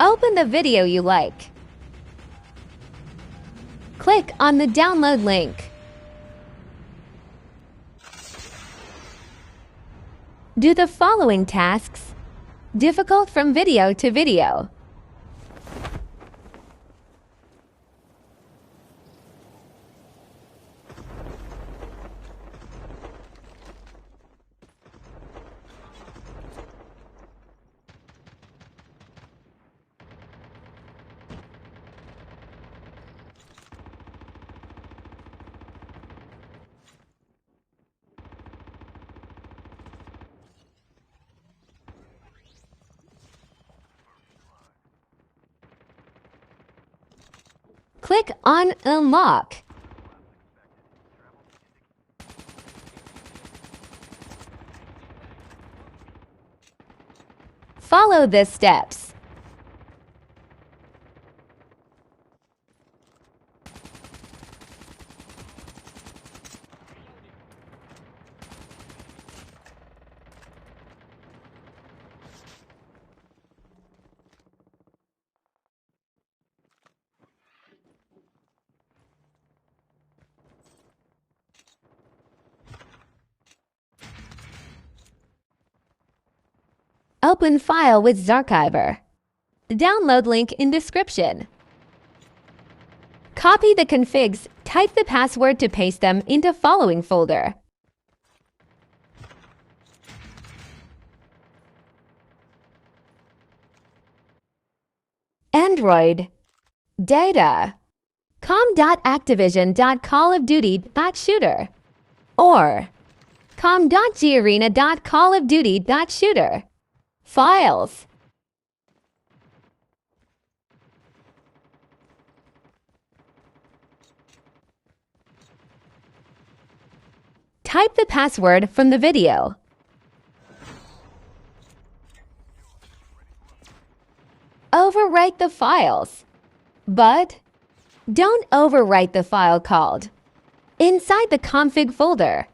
Open the video you like. Click on the download link. Do the following tasks, difficult from video to video. Click on Unlock. Follow the steps. Open file with ZArchiver. Download link in description. Copy the configs, type the password to paste them into following folder. Android. Data. com.activision.callofduty.shooter or com.garena.callofduty.shooter. Files. Type the password from the video. Overwrite the files, but don't overwrite the file called inside the config folder.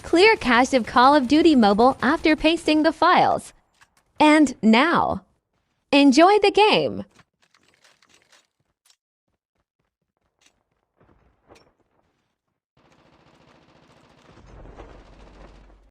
Clear cache of Call of Duty Mobile after pasting the files. And now, enjoy the game!